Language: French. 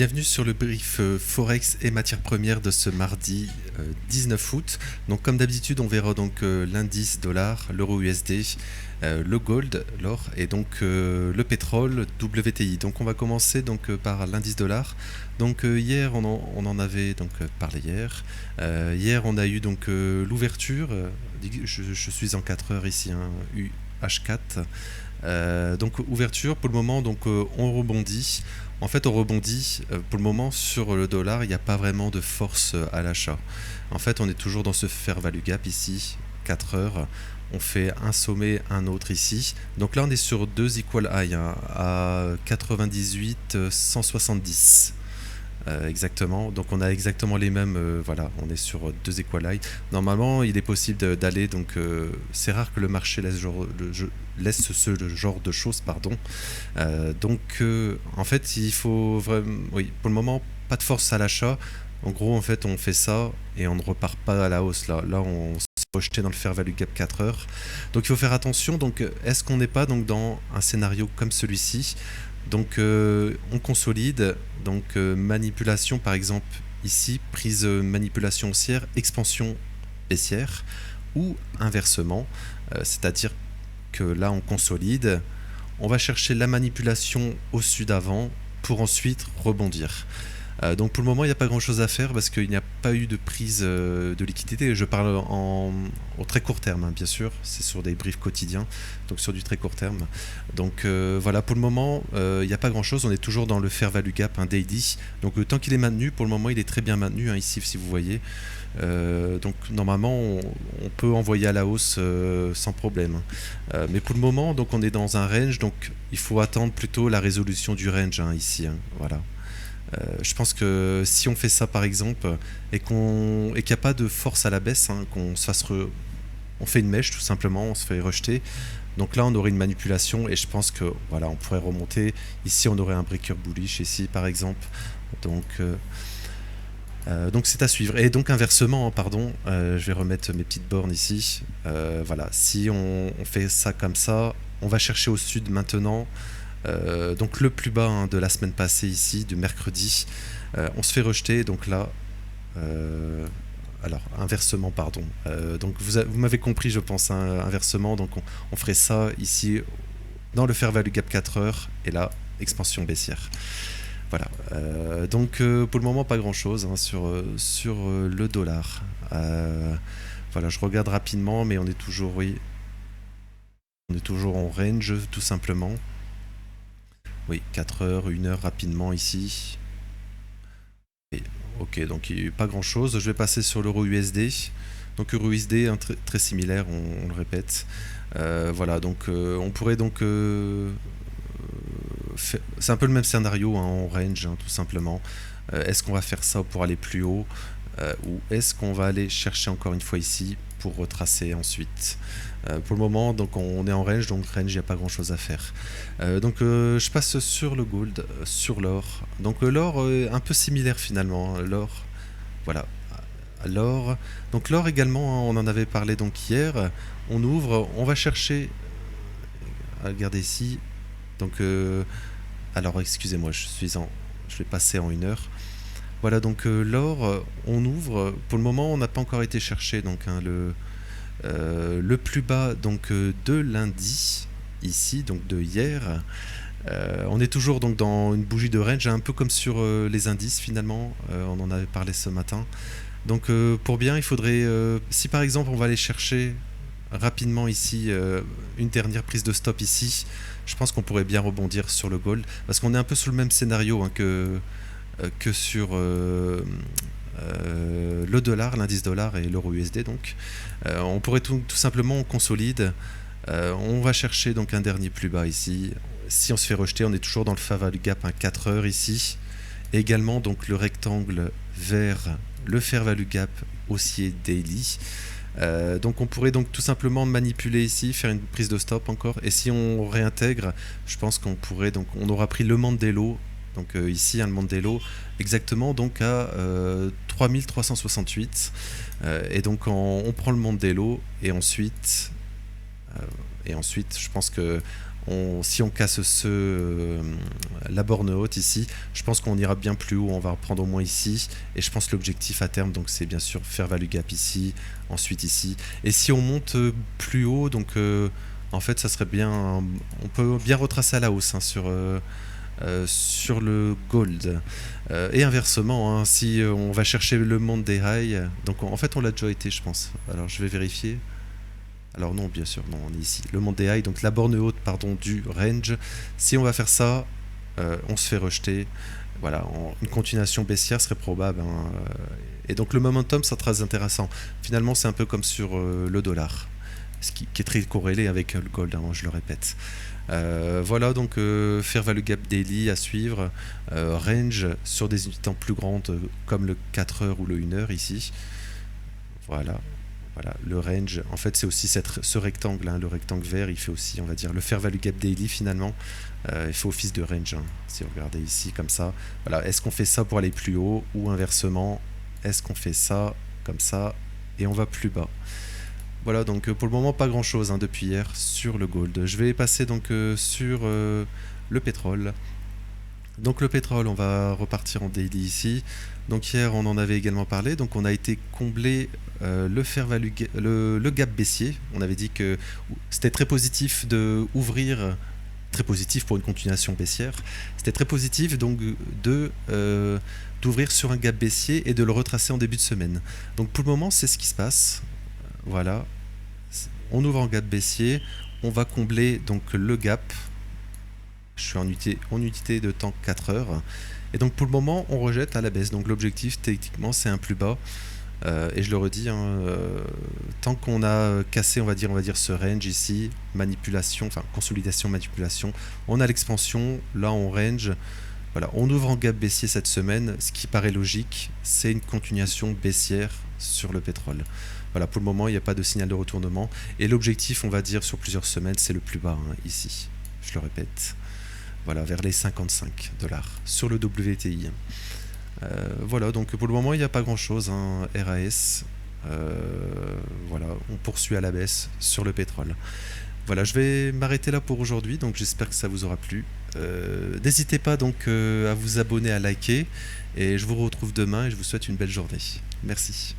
Bienvenue sur le brief Forex et matières premières de ce mardi 19 août. Donc comme d'habitude, on verra donc l'indice dollar, l'euro USD, le gold, l'or et donc le pétrole WTI. Donc on va commencer donc par l'indice dollar. Donc hier on en avait donc parlé hier. Hier on a eu donc l'ouverture. Je suis en 4 heures ici, hein, UH4. Donc ouverture pour le moment, donc on rebondit. En fait, on rebondit pour le moment sur le dollar. Il n'y a pas vraiment de force à l'achat. En fait, on est toujours dans ce fair value gap ici, 4 heures. On fait un sommet, un autre ici. Donc là, on est sur deux equal high, hein, à 98, 170. Exactement, donc on a exactement les mêmes, voilà, on est sur deux equal high. Normalement, il est possible d'aller, donc c'est rare que le marché laisse ce genre de choses, pardon. Donc en fait, il faut vraiment, oui, pour le moment, pas de force à l'achat. En gros, en fait, on fait ça et on ne repart pas à la hausse. Là on s'est rejeté dans le fair value gap 4 heures. Donc il faut faire attention. Donc est-ce qu'on n'est pas donc dans un scénario comme celui-ci? Donc on consolide, donc manipulation par exemple ici, prise manipulation haussière, expansion baissière, ou inversement, c'est-à-dire que là on consolide, on va chercher la manipulation au-dessus d'avant pour ensuite rebondir. Donc pour le moment il n'y a pas grand chose à faire parce qu'il n'y a pas eu de prise de liquidité. Je parle au très court terme, hein, bien sûr, c'est sur des briefs quotidiens, donc sur du très court terme. Donc voilà, pour le moment il n'y a pas grand chose, on est toujours dans le fair value gap, un daily. Donc tant qu'il est maintenu, pour le moment il est très bien maintenu, hein, ici si vous voyez. Donc normalement on peut envoyer à la hausse sans problème. Mais pour le moment donc on est dans un range, donc il faut attendre plutôt la résolution du range, hein, ici, hein, voilà. Je pense que si on fait ça par exemple et qu'il n'y a pas de force à la baisse, hein, qu'on se fasse on fait une mèche tout simplement, on se fait rejeter. Donc là on aurait une manipulation et je pense que voilà, on pourrait remonter. Ici on aurait un breaker bullish ici par exemple. Donc c'est à suivre. Et donc inversement, hein, pardon, je vais remettre mes petites bornes ici. Voilà, si on fait ça comme ça, on va chercher au sud maintenant. Donc le plus bas, hein, de la semaine passée ici, du mercredi, on se fait rejeter. Donc là, alors inversement, pardon. Donc vous m'avez compris, je pense, hein, inversement. Donc on ferait ça ici dans le fair value gap 4 heures et là expansion baissière. Voilà. Donc pour le moment pas grand chose, hein, sur le dollar. Voilà, je regarde rapidement, mais on est toujours, oui, on est toujours en range tout simplement. Oui, 4 heures, 1 heure rapidement ici. Et, ok, donc il n'y a eu pas grand chose. Je vais passer sur l'euro USD. Donc euro USD, hein, très similaire, on le répète. Voilà, donc on pourrait donc... c'est un peu le même scénario, hein, en range, hein, tout simplement. Est-ce qu'on va faire ça pour aller plus haut, ou est-ce qu'on va aller chercher encore une fois ici pour retracer ensuite? Pour le moment, donc on est en range, donc range, il n'y a pas grand chose à faire. Donc je passe sur le gold, sur l'or. Donc l'or un peu similaire finalement, hein, l'or, voilà. L'or, donc l'or également, hein, on en avait parlé donc hier. On ouvre, on va chercher, regardez ici. Donc alors excusez-moi, je vais passer en 1 heure. Voilà, donc l'or, on ouvre. Pour le moment, on n'a pas encore été chercher donc, hein, le plus bas donc de lundi ici, donc de hier. On est toujours donc dans une bougie de range, un peu comme sur les indices finalement. On en avait parlé ce matin. Donc pour bien, il faudrait, si par exemple on va aller chercher rapidement ici une dernière prise de stop ici, je pense qu'on pourrait bien rebondir sur le gold parce qu'on est un peu sur le même scénario, hein, que sur le dollar, l'indice dollar et l'euro USD. Donc on pourrait tout simplement, on consolide, on va chercher donc un dernier plus bas ici. Si on se fait rejeter, on est toujours dans le fair value gap, un 4 heures ici. Et également donc le rectangle vers le fair value gap haussier daily. Donc on pourrait donc tout simplement manipuler ici, faire une prise de stop encore. Et si on réintègre, je pense qu'on pourrait, donc on aura pris le Mandelo. Donc ici, hein, le Mandelo, exactement donc à 3368. Et donc on prend le Mandelo et ensuite, je pense que Si on casse la borne haute ici, je pense qu'on ira bien plus haut, on va reprendre au moins ici, et je pense que l'objectif à terme, donc c'est bien sûr fair value gap ici, ensuite ici, et si on monte plus haut, donc en fait ça serait bien, on peut bien retracer à la hausse hein, sur le gold. Et inversement, hein, si on va chercher le monde des highs, donc en fait on l'a déjà été je pense, alors je vais vérifier. Alors non, bien sûr, non, on est ici. Le monde des highs, donc la borne haute, pardon, du range. Si on va faire ça, on se fait rejeter. Voilà, une continuation baissière serait probable. Hein, et donc le momentum, c'est très intéressant. Finalement, c'est un peu comme sur le dollar, ce qui est très corrélé avec le gold, hein, je le répète. Voilà, donc fair value gap daily à suivre. Range sur des unités plus grandes, comme le 4 heures ou le 1 heure ici. Voilà. Voilà, le range, en fait, c'est aussi ce rectangle, hein, le rectangle vert, il fait aussi, on va dire, le fair value gap daily finalement. Il fait office de range, hein, si vous regardez ici comme ça. Voilà, est-ce qu'on fait ça pour aller plus haut ou inversement, est-ce qu'on fait ça comme ça et on va plus bas. Voilà, donc pour le moment, pas grand-chose hein, depuis hier sur le gold. Je vais passer donc sur le pétrole. Donc le pétrole, on va repartir en daily ici. Donc hier, on en avait également parlé. Donc on a été comblé le gap baissier. On avait dit que c'était très positif de ouvrir, très positif pour une continuation baissière. C'était très positif donc d'ouvrir sur un gap baissier et de le retracer en début de semaine. Donc pour le moment, c'est ce qui se passe. Voilà. On ouvre en gap baissier. On va combler donc le gap. Je suis en unité de temps 4 heures. Et donc pour le moment, on rejette à la baisse. Donc l'objectif, techniquement, c'est un plus bas. Et je le redis, hein, tant qu'on a cassé, on va dire ce range ici, manipulation, enfin consolidation, manipulation, on a l'expansion. Là, on range. Voilà, on ouvre en gap baissier cette semaine. Ce qui paraît logique, c'est une continuation baissière sur le pétrole. Voilà, pour le moment, il n'y a pas de signal de retournement. Et l'objectif, on va dire, sur plusieurs semaines, c'est le plus bas, hein, ici. Je le répète. Voilà, vers les 55 $ sur le WTI. Voilà, donc pour le moment, il n'y a pas grand-chose. Hein, RAS, voilà, on poursuit à la baisse sur le pétrole. Voilà, je vais m'arrêter là pour aujourd'hui, donc j'espère que ça vous aura plu. N'hésitez pas donc à vous abonner, à liker, et je vous retrouve demain et je vous souhaite une belle journée. Merci.